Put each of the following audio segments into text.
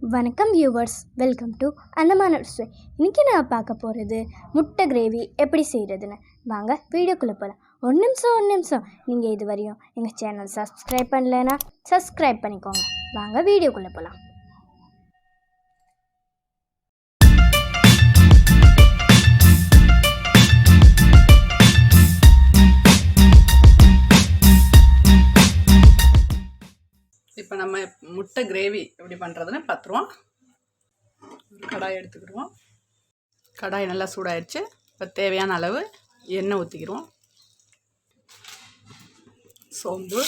வணக்கம் viewers, welcome to Andaman Arusuvai. இன்றைக்கி நான் பார்க்க போகிறது முட்டை கிரேவி எப்படி செய்கிறதுன்னு. வாங்க வீடியோக்குள்ளே போகலாம். ஒரு நிமிஷம் நீங்கள் இது வரையும் எங்கள் சேனல் சப்ஸ்கிரைப் பண்ணலைன்னா சப்ஸ்கிரைப் பண்ணிக்கோங்க. வாங்க வீடியோக்குள்ளே போகலாம். இப்போ நம்ம முட்டை கிரேவி எப்படி பண்ணுறதுன்னு பார்த்துருவோம். கடாய் எடுத்துக்கிடுவோம். கடாய் நல்லா சூடாயிடுச்சு. இப்போ தேவையான அளவு எண்ணெய் ஊற்றிக்கிடுவோம். சோம்பு,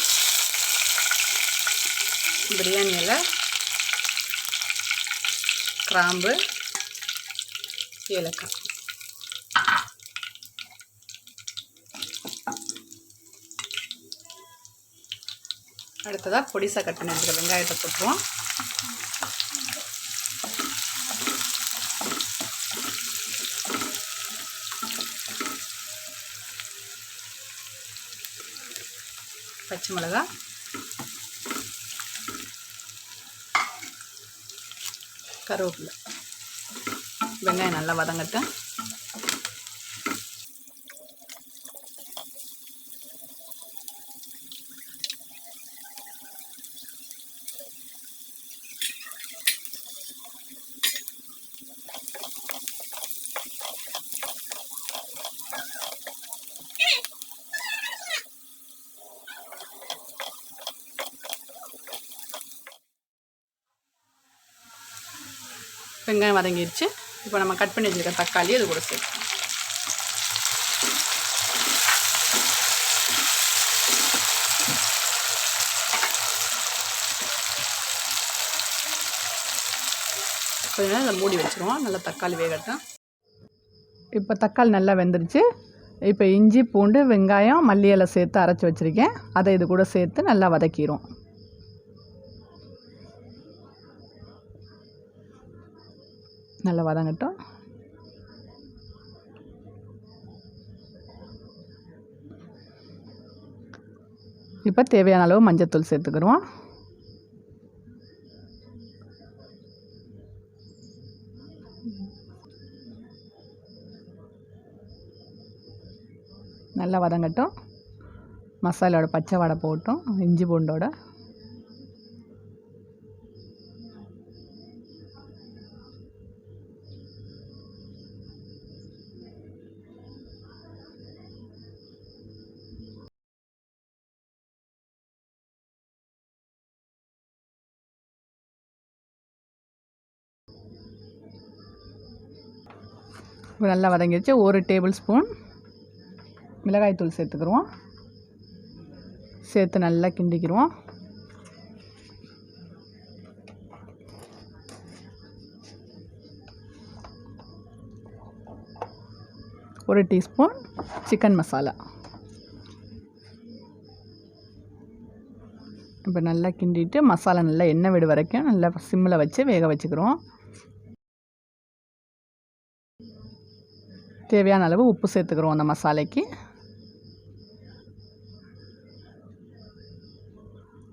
பிரியாணி இலை, கிராம்பு, ஏலக்காய். அடுத்ததாக பொடிசாக கட் பண்ணி வச்சுக்க வெங்காயத்தை போட்டுருவோம். பச்சை மிளகாய், கருவேப்பிலை. வெங்காயம் நல்லா வதங்கட்டும். வெங்காயம் வதங்கிடுச்சு. இப்போ நம்ம கட் பண்ணி வச்சுருக்க தக்காளி அது கூட சேர்க்கணும். கொஞ்ச நேரம் அதை மூடி வச்சுருவோம். நல்லா தக்காளி வேகட்டும். இப்போ தக்காளி நல்லா வெந்துருச்சு. இப்போ இஞ்சி, பூண்டு, வெங்காயம், மல்லி இலை சேர்த்து அரைச்சி வச்சுருக்கேன். அதை இது கூட சேர்த்து நல்லா வதக்கிடுவோம். நல்லா வதங்கட்டும். இப்போ தேவையான அளவு மஞ்சத்தூள் சேர்த்துக்கிடுவோம். நல்லா வதங்கட்டும். மசாலாவோட பச்சை வடை போட்டும் இஞ்சி பூண்டோட. நல்லா வதங்கிடுச்சு. ஒரு டேபிள் ஸ்பூன் மிளகாய்த்தூள் சேர்த்துக்கிடுவோம். சேர்த்து நல்லா கிண்டிக்கிடுவோம். ஒரு டீஸ்பூன் சிக்கன் மசாலா. இப்போ நல்லா கிண்டிட்டு மசாலா நல்லா எண்ணெய் விடு வரைக்கும் நல்லா சிம்மில் வச்சு வேக வச்சுக்கிறோம். தேவையான அளவு உப்பு சேர்த்துக்கிறோம் அந்த மசாலைக்கு.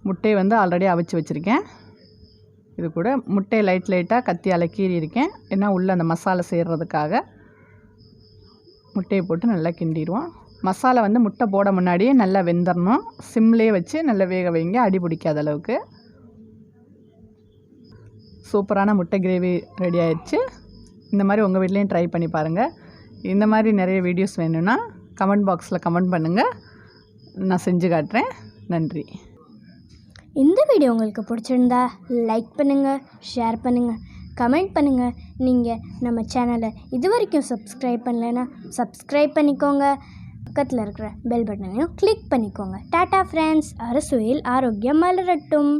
முட்டையை ஆல்ரெடி அவிச்சு வச்சுருக்கேன். இது கூட முட்டையை லைட்டாக கத்தியால் கீறி இருக்கேன். ஏன்னா உள்ளே அந்த மசாலா சேர்கிறதுக்காக முட்டையை போட்டு நல்லா கிண்டிடுவோம். மசாலா முட்டை போட முன்னாடியே நல்லா வெந்துடணும். சிம்லேயே வச்சு நல்லா வேக வைங்க, அடி பிடிக்காத அளவுக்கு. சூப்பரான முட்டை கிரேவி ரெடி ஆயிடுச்சு. இந்த மாதிரி உங்கள் வீட்லேயும் ட்ரை பண்ணி பாருங்கள். இந்த மாதிரி நிறைய வீடியோஸ் வேணும்னா கமெண்ட் பாக்ஸில் கமெண்ட் பண்ணுங்கள். நான் செஞ்சு காட்டுறேன். நன்றி. இந்த வீடியோ உங்களுக்கு பிடிச்சிருந்தா லைக் பண்ணுங்கள், ஷேர் பண்ணுங்கள், கமெண்ட் பண்ணுங்கள். நீங்கள் நம்ம சேனலை இது வரைக்கும் சப்ஸ்கிரைப் பண்ணலைன்னா சப்ஸ்கிரைப் பண்ணிக்கோங்க. பக்கத்தில் இருக்கிற பெல் பட்டனையும் கிளிக் பண்ணிக்கோங்க. டாடா ஃப்ரெண்ட்ஸ். அறுசுவையில் ஆரோக்கியம் மலரட்டும்.